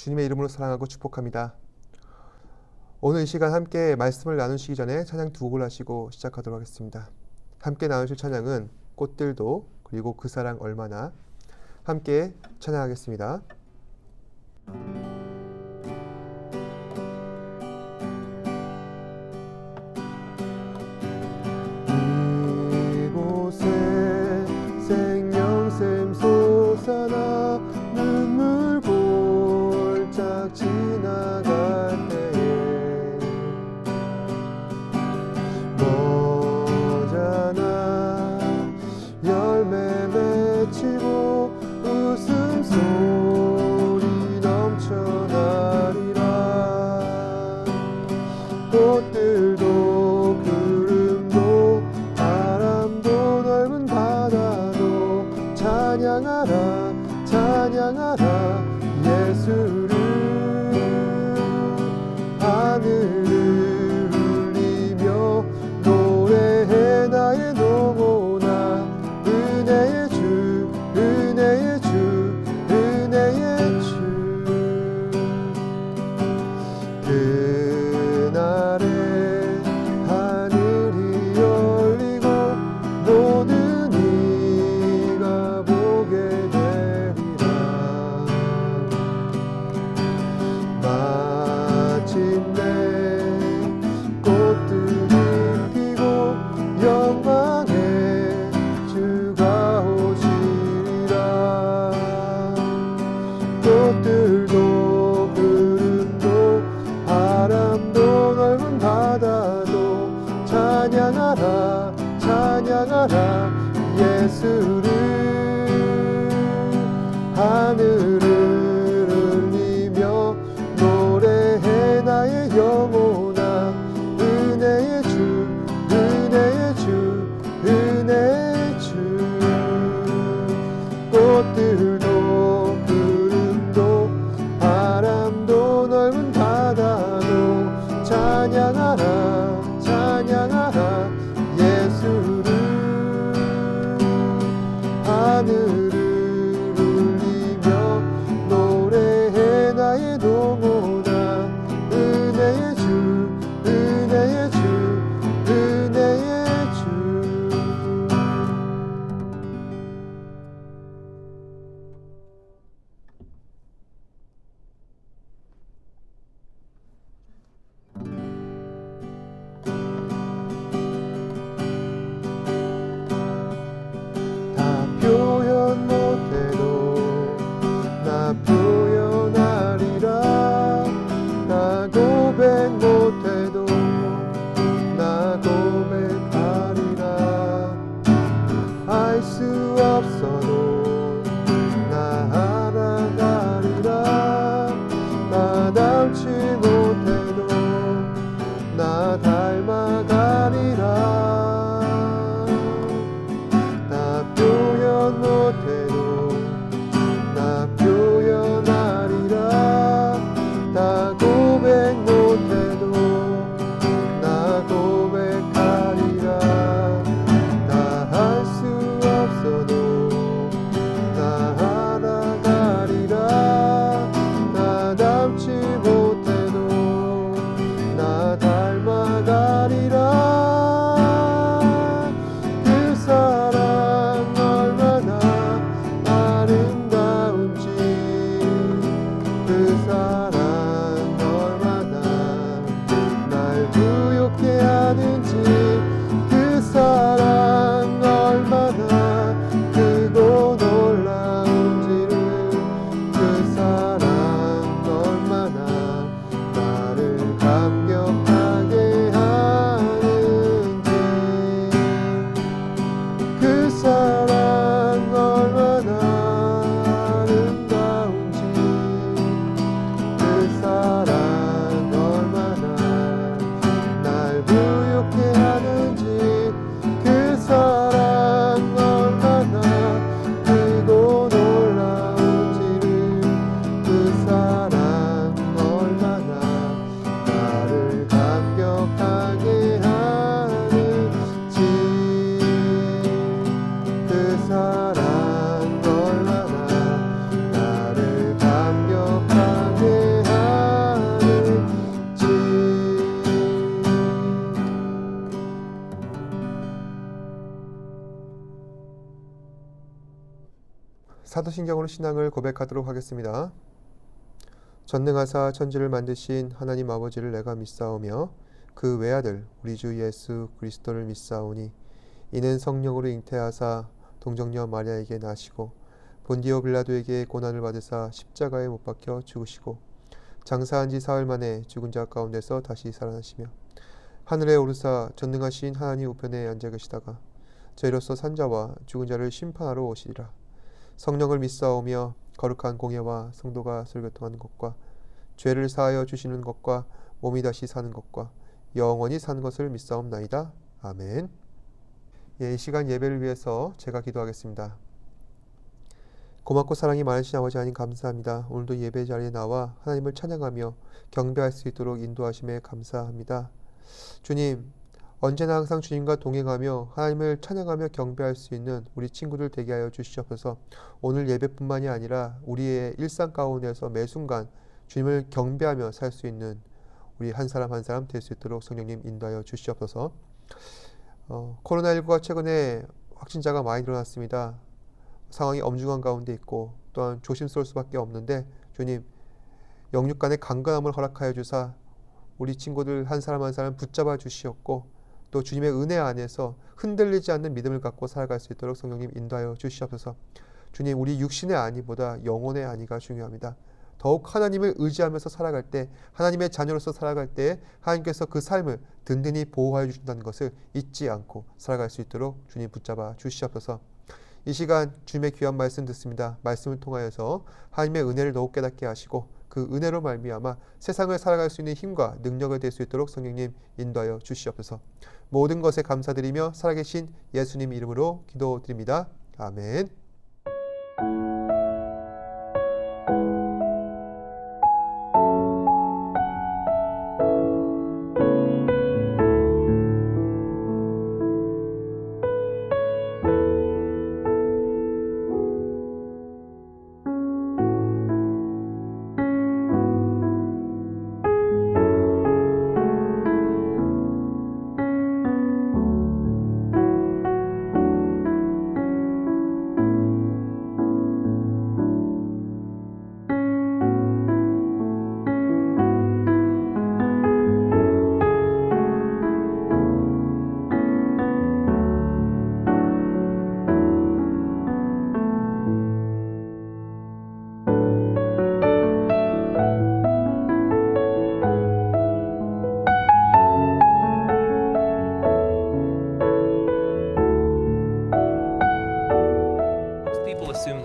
주님의 이름으로 사랑하고 축복합니다. 오늘 이 시간 함께 말씀을 나누시기 전에 찬양 두 곡을 하시고 시작하도록 하겠습니다. 함께 나누실 찬양은 꽃들도 그리고 그 사랑 얼마나 함께 찬양하겠습니다. 이곳에 생명샘 솟아나 눈물 골짝 지나갈 때에 머잖아 열매 맺히고 웃음소리 넘쳐나리라. 꽃들도 구름도 바람도 넓은 바다도 찬양하라 찬양하라 예수를. 하늘을 울리며 노래해 나의 영혼아 은혜의 주 은혜의 주 은혜의 주. 그날에 하늘이 열리고 모든 이가 보게 되리라. 마침내 꽃들이 피고 영광의 주가 오시리라. 꽃들도 구름도 바람도 넓은 바다도 찬양하라 찬양하라 예수를. 하늘을 울리며 노래해 나의 영혼아 은혜의 주 은혜의 주 은혜의 주. 꽃들도 구름도 바람도 넓은 바다도 찬양하라 찬양하라 예수를. 사도신경으로 신앙을 고백하도록 하겠습니다. 전능하사 천지를 만드신 하나님 아버지를 내가 믿사오며 그 외아들 우리 주 예수 그리스도를 믿사오니 이는 성령으로 잉태하사 동정녀 마리아에게 나시고 본디오 빌라도에게 고난을 받으사 십자가에 못 박혀 죽으시고 장사한 지 사흘 만에 죽은 자 가운데서 다시 살아나시며 하늘에 오르사 전능하신 하나님 우편에 앉아 계시다가 저희로서 산자와 죽은 자를 심판하러 오시리라. 성령을 믿사오며 거룩한 공예와 성도가 설교통하는 것과 죄를 사하여 주시는 것과 몸이 다시 사는 것과 영원히 사는 것을 믿사옵나이다. 아멘. 이 시간 예배를 위해서 제가 기도하겠습니다. 고맙고 사랑이 많으신 아버지 하나님 감사합니다. 오늘도 예배 자리에 나와 하나님을 찬양하며 경배할 수 있도록 인도하심에 감사합니다. 주님, 언제나 항상 주님과 동행하며 하나님을 찬양하며 경배할 수 있는 우리 친구들 되게 하여 주시옵소서. 오늘 예배뿐만이 아니라 우리의 일상 가운데서 매 순간 주님을 경배하며 살 수 있는 우리 한 사람 한 사람 될 수 있도록 성령님 인도하여 주시옵소서. 코로나19가 최근에 확진자가 많이 늘어났습니다. 상황이 엄중한 가운데 있고 또한 조심스러울 수밖에 없는데 주님, 영육 간의 강건함을 허락하여 주사 우리 친구들 한 사람 한 사람 붙잡아 주시옵고 또 주님의 은혜 안에서 흔들리지 않는 믿음을 갖고 살아갈 수 있도록 성령님 인도하여 주시옵소서. 주님, 우리 육신의 안위보다 영혼의 안위가 중요합니다. 더욱 하나님을 의지하면서 살아갈 때, 하나님의 자녀로서 살아갈 때 하나님께서 그 삶을 든든히 보호하여 주신다는 것을 잊지 않고 살아갈 수 있도록 주님 붙잡아 주시옵소서. 이 시간 주님의 귀한 말씀 듣습니다. 말씀을 통하여서 하나님의 은혜를 더욱 깨닫게 하시고 그 은혜로 말미암아 세상을 살아갈 수 있는 힘과 능력을 될 수 있도록 성령님 인도하여 주시옵소서. 모든 것에 감사드리며 살아계신 예수님 이름으로 기도드립니다. 아멘.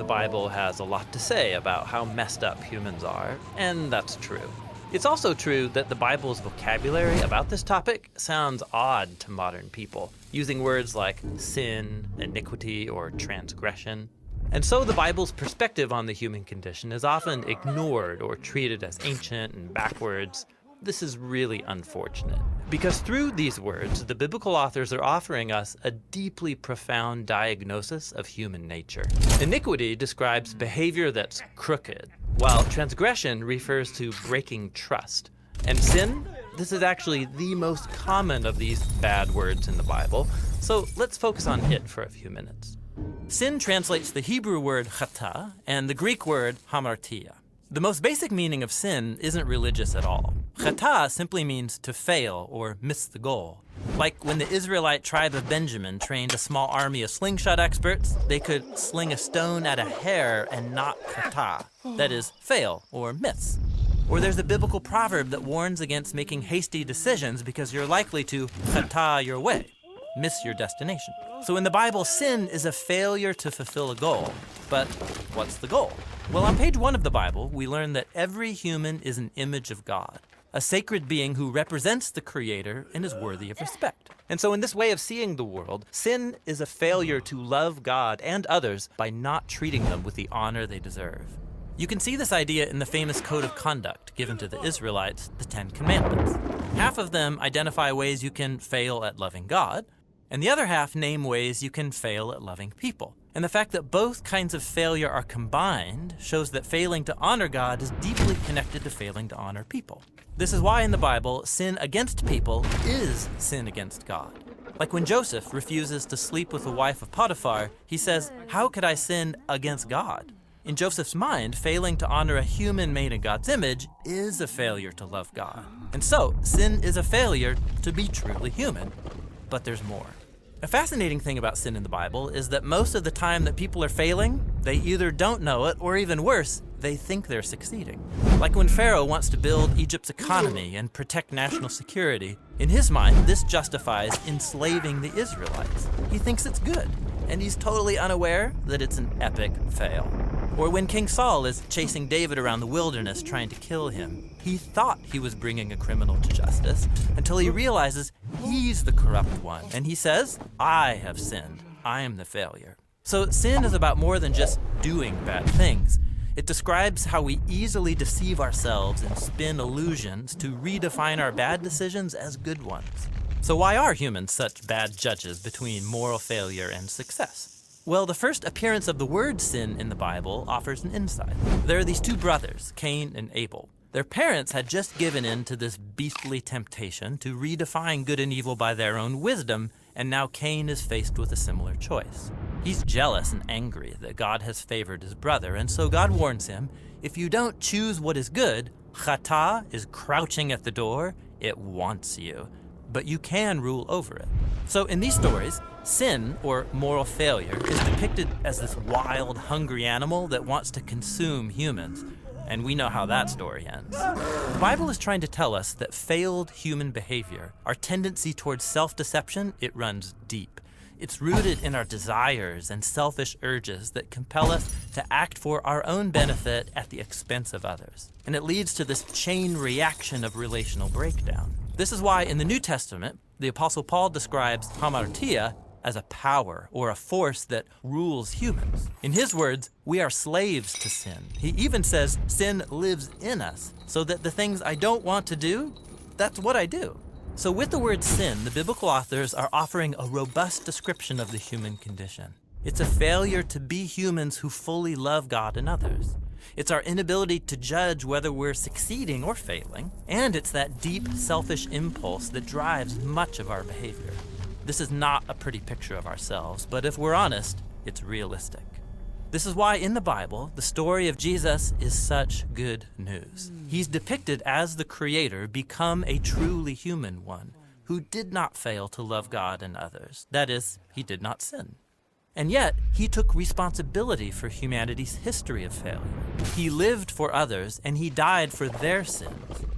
Bible has a lot to say about how messed up humans are, and that's true. It's also true that the Bible's vocabulary about this topic sounds odd to modern people, using words like sin, iniquity, or transgression. And so the Bible's perspective on the human condition is often ignored or treated as ancient and backwards. This is really unfortunate, because through these words, the biblical authors are offering us a deeply profound diagnosis of human nature. Iniquity describes behavior that's crooked, while transgression refers to breaking trust. And sin, this is actually the most common of these bad words in the Bible, so let's focus on it for a few minutes. Sin translates the Hebrew word chata and the Greek word hamartia. The most basic meaning of sin isn't religious at all. Chata simply means to fail or miss the goal. Like when the Israelite tribe of Benjamin trained a small army of slingshot experts, they could sling a stone at a hair and not chata, that is, fail or miss. Or there's a biblical proverb that warns against making hasty decisions because you're likely to chata your way, miss your destination. So in the Bible, sin is a failure to fulfill a goal. But what's the goal? Well, on page 1 of the Bible, we learn that every human is an image of God, a sacred being who represents the Creator and is worthy of respect. And so in this way of seeing the world, sin is a failure to love God and others by not treating them with the honor they deserve. You can see this idea in the famous code of conduct given to the Israelites, the Ten Commandments. Half of them identify ways you can fail at loving God, and the other half name ways you can fail at loving people. And the fact that both kinds of failure are combined shows that failing to honor God is deeply connected to failing to honor people. This is why in the Bible, sin against people is sin against God. Like when Joseph refuses to sleep with the wife of Potiphar, he says, "How could I sin against God?" In Joseph's mind, failing to honor a human made in God's image is a failure to love God. And so, sin is a failure to be truly human. But there's more. A fascinating thing about sin in the Bible is that most of the time that people are failing, they either don't know it, or even worse, they think they're succeeding. Like when Pharaoh wants to build Egypt's economy and protect national security, in his mind, this justifies enslaving the Israelites. He thinks it's good, and he's totally unaware that it's an epic fail. Or when King Saul is chasing David around the wilderness trying to kill him, he thought he was bringing a criminal to justice until he realizes he's the corrupt one. And he says, "I have sinned. I am the failure." So sin is about more than just doing bad things. It describes how we easily deceive ourselves and spin illusions to redefine our bad decisions as good ones. So why are humans such bad judges between moral failure and success? Well, the first appearance of the word sin in the Bible offers an insight. There are these two brothers, Cain and Abel. Their parents had just given in to this beastly temptation to redefine good and evil by their own wisdom, and now Cain is faced with a similar choice. He's jealous and angry that God has favored his brother, and so God warns him, if you don't choose what is good, Chata is crouching at the door, it wants you, but you can rule over it. So in these stories, sin, or moral failure, is depicted as this wild, hungry animal that wants to consume humans. And we know how that story ends. The Bible is trying to tell us that failed human behavior, our tendency towards self-deception, it runs deep. It's rooted in our desires and selfish urges that compel us to act for our own benefit at the expense of others. And it leads to this chain reaction of relational breakdown. This is why in the New Testament, the Apostle Paul describes hamartia as a power or a force that rules humans. In his words, we are slaves to sin. He even says sin lives in us, so that the things I don't want to do, that's what I do. So with the word sin, the biblical authors are offering a robust description of the human condition. It's a failure to be humans who fully love God and others. It's our inability to judge whether we're succeeding or failing, and it's that deep, selfish impulse that drives much of our behavior. This is not a pretty picture of ourselves, but if we're honest, it's realistic. This is why in the Bible, the story of Jesus is such good news. He's depicted as the Creator become a truly human one who did not fail to love God and others. That is, he did not sin. And yet, he took responsibility for humanity's history of failure. He lived for others, and he died for their sins.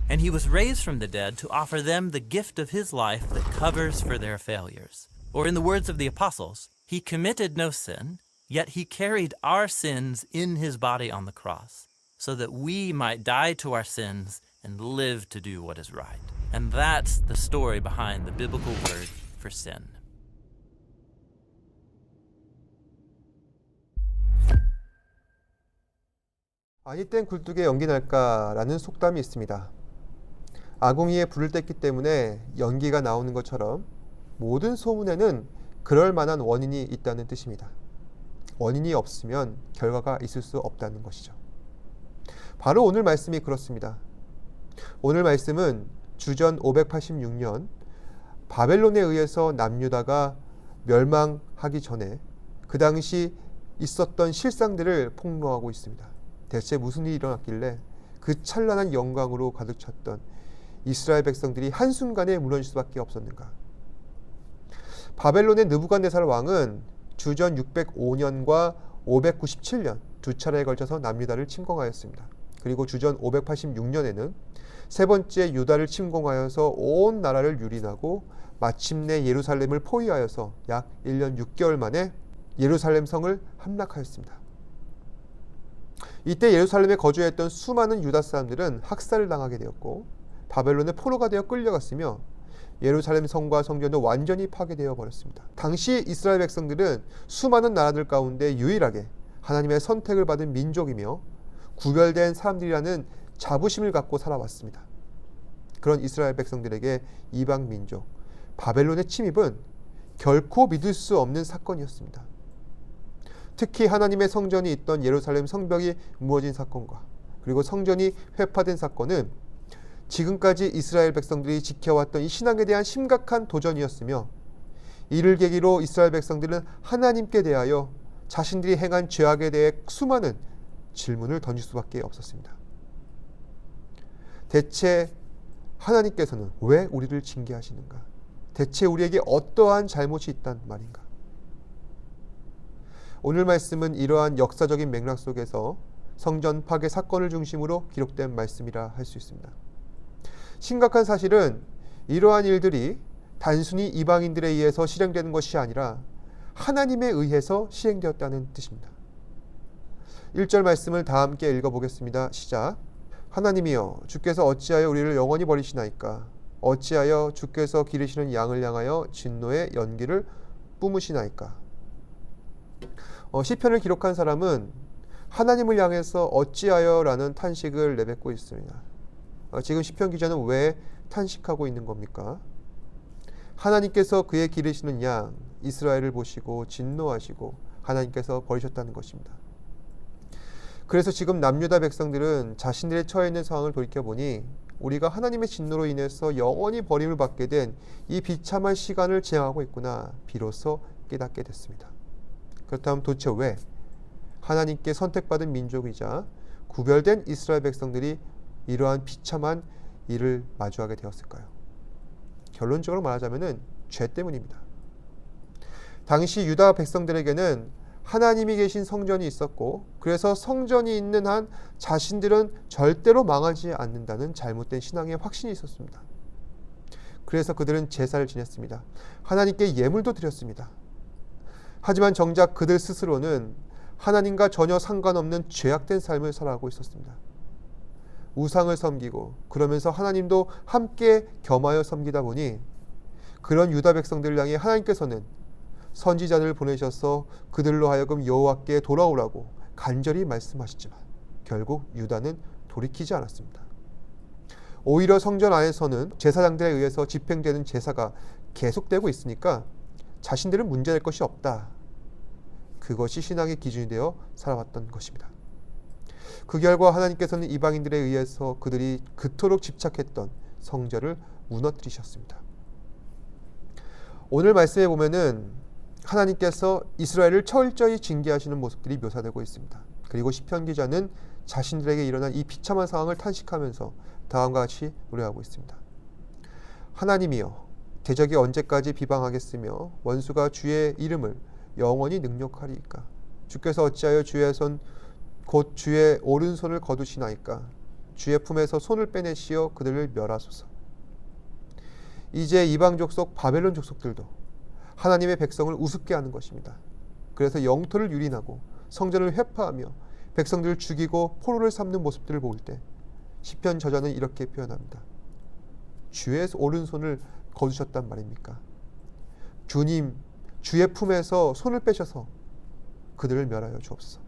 And he was raised from the dead to offer them the gift of his life that covers for their failures. Or in the words of the apostles, he committed no sin, yet he carried our sins in his body on the cross, so that we might die to our sins and live to do what is right. And that's the story behind the biblical word for sin. 아니 땐 굴뚝에 연기 날까라는 속담이 있습니다. 아궁이에 불을 뗐기 때문에 연기가 나오는 것처럼 모든 소문에는 그럴 만한 원인이 있다는 뜻입니다. 원인이 없으면 결과가 있을 수 없다는 것이죠. 바로 오늘 말씀이 그렇습니다. 오늘 말씀은 주전 586년 바벨론에 의해서 남유다가 멸망하기 전에 그 당시 있었던 실상들을 폭로하고 있습니다. 대체 무슨 일이 일어났길래 그 찬란한 영광으로 가득 찼던 이스라엘 백성들이 한순간에 무너질 수밖에 없었는가. 바벨론의 느부갓네살 왕은 주전 605년과 597년 두 차례에 걸쳐서 남유다를 침공하였습니다. 그리고 주전 586년에는 세 번째 유다를 침공하여서 온 나라를 유린하고 마침내 예루살렘을 포위하여서 약 1년 6개월 만에 예루살렘 성을 함락하였습니다. 이때 예루살렘에 거주했던 수많은 유다 사람들은 학살을 당하게 되었고 바벨론의 포로가 되어 끌려갔으며 예루살렘 성과 성전도 완전히 파괴되어 버렸습니다. 당시 이스라엘 백성들은 수많은 나라들 가운데 유일하게 하나님의 선택을 받은 민족이며 구별된 사람들이라는 자부심을 갖고 살아왔습니다. 그런 이스라엘 백성들에게 이방 민족 바벨론의 침입은 결코 믿을 수 없는 사건이었습니다. 특히 하나님의 성전이 있던 예루살렘 성벽이 무너진 사건과 그리고 성전이 회파된 사건은 지금까지 이스라엘 백성들이 지켜왔던 이 신앙에 대한 심각한 도전이었으며 이를 계기로 이스라엘 백성들은 하나님께 대하여 자신들이 행한 죄악에 대해 수많은 질문을 던질 수밖에 없었습니다. 대체 하나님께서는 왜 우리를 징계하시는가? 대체 우리에게 어떠한 잘못이 있단 말인가? 오늘 말씀은 이러한 역사적인 맥락 속에서 성전 파괴 사건을 중심으로 기록된 말씀이라 할 수 있습니다. 심각한 사실은 이러한 일들이 단순히 이방인들에 의해서 실행되는 것이 아니라 하나님에 의해서 시행되었다는 뜻입니다. 1절 말씀을 다 함께 읽어보겠습니다. 시작. 하나님이여 주께서 어찌하여 우리를 영원히 버리시나이까? 어찌하여 주께서 기르시는 양을 향하여 진노의 연기를 뿜으시나이까? 시편을 기록한 사람은 하나님을 향해서 어찌하여 라는 탄식을 내뱉고 있습니다. 지금 시편 기자는 왜 탄식하고 있는 겁니까? 하나님께서 그의 기르시는 양 이스라엘을 보시고 진노하시고 하나님께서 버리셨다는 것입니다. 그래서 지금 남유다 백성들은 자신들의 처해 있는 상황을 돌이켜보니 우리가 하나님의 진노로 인해서 영원히 버림을 받게 된 이 비참한 시간을 지향하고 있구나 비로소 깨닫게 됐습니다. 그렇다면 도대체 왜 하나님께 선택받은 민족이자 구별된 이스라엘 백성들이 이러한 비참한 일을 마주하게 되었을까요? 결론적으로 말하자면 죄 때문입니다. 당시 유다 백성들에게는 하나님이 계신 성전이 있었고 그래서 성전이 있는 한 자신들은 절대로 망하지 않는다는 잘못된 신앙의 확신이 있었습니다. 그래서 그들은 제사를 지냈습니다. 하나님께 예물도 드렸습니다. 하지만 정작 그들 스스로는 하나님과 전혀 상관없는 죄악된 삶을 살아가고 있었습니다. 우상을 섬기고 그러면서 하나님도 함께 겸하여 섬기다 보니 그런 유다 백성들을 향해 하나님께서는 선지자들을 보내셔서 그들로 하여금 여호와께 돌아오라고 간절히 말씀하시지만 결국 유다는 돌이키지 않았습니다. 오히려 성전 안에서는 제사장들에 의해서 집행되는 제사가 계속되고 있으니까 자신들은 문제될 것이 없다. 그것이 신앙의 기준이 되어 살아왔던 것입니다. 그 결과 하나님께서는 이방인들에 의해서 그들이 그토록 집착했던 성전을 무너뜨리셨습니다. 오늘 말씀에 보면은 하나님께서 이스라엘을 철저히 징계하시는 모습들이 묘사되고 있습니다. 그리고 시편 기자는 자신들에게 일어난 이 비참한 상황을 탄식하면서 다음과 같이 노래하고 있습니다. 하나님이여 대적이 언제까지 비방하겠으며 원수가 주의 이름을 영원히 능욕하리이까? 주께서 어찌하여 주의 손 곧 주의 오른손을 거두시나이까? 주의 품에서 손을 빼내시어 그들을 멸하소서. 이제 이방 족속 바벨론 족속들도 하나님의 백성을 우습게 하는 것입니다. 그래서 영토를 유린하고 성전을 회파하며 백성들을 죽이고 포로를 삼는 모습들을 볼 때 시편 저자는 이렇게 표현합니다. 주의 오른손을 거두셨단 말입니까? 주님 주의 품에서 손을 빼셔서 그들을 멸하여 주옵소서.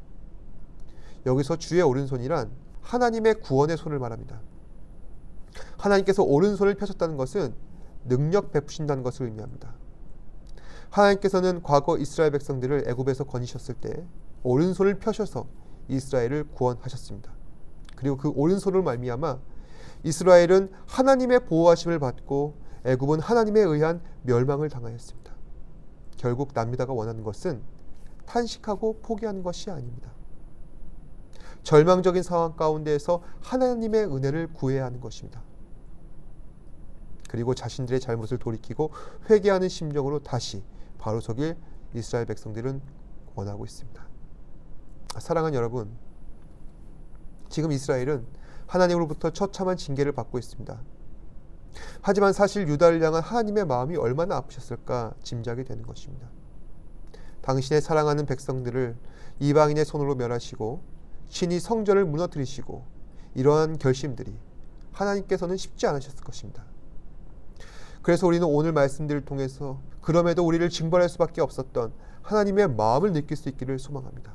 여기서 주의 오른손이란 하나님의 구원의 손을 말합니다. 하나님께서 오른손을 펴셨다는 것은 능력 베푸신다는 것을 의미합니다. 하나님께서는 과거 이스라엘 백성들을 애굽에서 건지셨을 때 오른손을 펴셔서 이스라엘을 구원하셨습니다. 그리고 그 오른손을 말미암아 이스라엘은 하나님의 보호하심을 받고 애굽은 하나님에 의한 멸망을 당하였습니다. 결국 남유다가 원하는 것은 탄식하고 포기하는 것이 아닙니다. 절망적인 상황 가운데에서 하나님의 은혜를 구해야 하는 것입니다. 그리고 자신들의 잘못을 돌이키고 회개하는 심정으로 다시 바로 서길 이스라엘 백성들은 원하고 있습니다. 사랑하는 여러분, 지금 이스라엘은 하나님으로부터 처참한 징계를 받고 있습니다. 하지만 사실 유다를 향한 하나님의 마음이 얼마나 아프셨을까 짐작이 되는 것입니다. 당신의 사랑하는 백성들을 이방인의 손으로 멸하시고 신이 성전을 무너뜨리시고 이러한 결심들이 하나님께서는 쉽지 않으셨을 것입니다. 그래서 우리는 오늘 말씀들을 통해서 그럼에도 우리를 징벌할 수밖에 없었던 하나님의 마음을 느낄 수 있기를 소망합니다.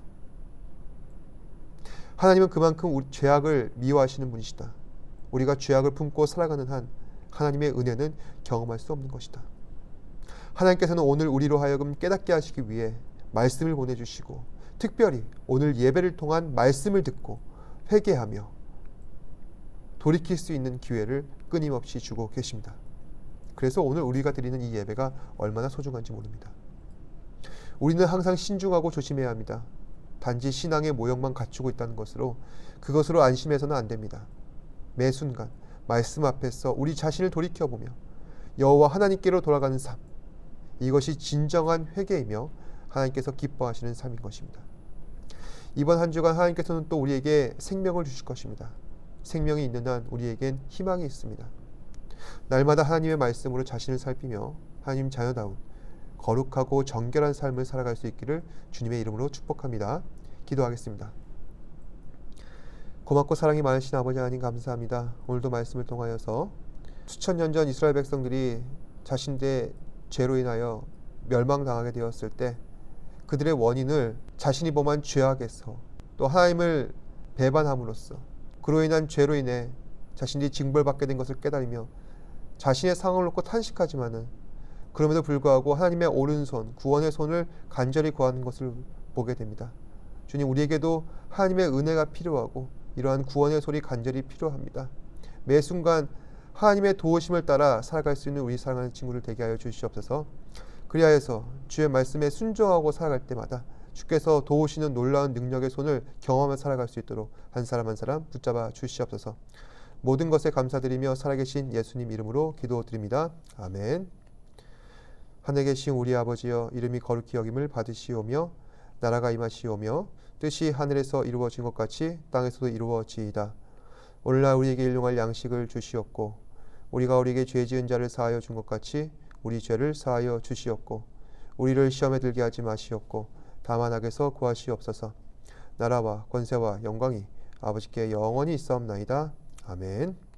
하나님은 그만큼 우리 죄악을 미워하시는 분이시다. 우리가 죄악을 품고 살아가는 한 하나님의 은혜는 경험할 수 없는 것이다. 하나님께서는 오늘 우리로 하여금 깨닫게 하시기 위해 말씀을 보내주시고 특별히 오늘 예배를 통한 말씀을 듣고 회개하며 돌이킬 수 있는 기회를 끊임없이 주고 계십니다. 그래서 오늘 우리가 드리는 이 예배가 얼마나 소중한지 모릅니다. 우리는 항상 신중하고 조심해야 합니다. 단지 신앙의 모형만 갖추고 있다는 그것으로 안심해서는 안 됩니다. 매 순간 말씀 앞에서 우리 자신을 돌이켜보며 여호와 하나님께로 돌아가는 삶, 이것이 진정한 회개이며 하나님께서 기뻐하시는 삶인 것입니다. 이번 한 주간 하나님께서는 또 우리에게 생명을 주실 것입니다. 생명이 있는 한 우리에겐 희망이 있습니다. 날마다 하나님의 말씀으로 자신을 살피며 하나님 자녀다운 거룩하고 정결한 삶을 살아갈 수 있기를 주님의 이름으로 축복합니다. 기도하겠습니다. 고맙고 사랑이 많으신 아버지 하나님 감사합니다. 오늘도 말씀을 통하여서 수천 년 전 이스라엘 백성들이 자신들의 죄로 인하여 멸망당하게 되었을 때 그들의 원인을 자신이 범한 죄악에서 또 하나님을 배반함으로써 그로 인한 죄로 인해 자신들이 징벌받게 된 것을 깨달으며 자신의 상황을 놓고 탄식하지만은 그럼에도 불구하고 하나님의 오른손, 구원의 손을 간절히 구하는 것을 보게 됩니다. 주님, 우리에게도 하나님의 은혜가 필요하고 이러한 구원의 손이 간절히 필요합니다. 매 순간 하나님의 도우심을 따라 살아갈 수 있는 우리 사랑하는 친구를 되게 하여 주시옵소서. 그리하여서 주의 말씀에 순종하고 살아갈 때마다 주께서 도우시는 놀라운 능력의 손을 경험하며 살아갈 수 있도록 한 사람 한 사람 붙잡아 주시옵소서. 모든 것에 감사드리며 살아계신 예수님 이름으로 기도드립니다. 아멘. 하늘에 계신 우리 아버지여, 이름이 거룩히 여김을 받으시오며 나라가 임하시오며 뜻이 하늘에서 이루어진 것 같이 땅에서도 이루어지이다. 오늘날 우리에게 일용할 양식을 주시옵고 우리가 우리에게 죄 지은 자를 사하여 준 것 같이 우리 죄를 사하여 주시옵고 우리를 시험에 들게 하지 마시옵고 다만 악에서 구하시옵소서. 나라와 권세와 영광이 아버지께 영원히 있사옵나이다. 아멘.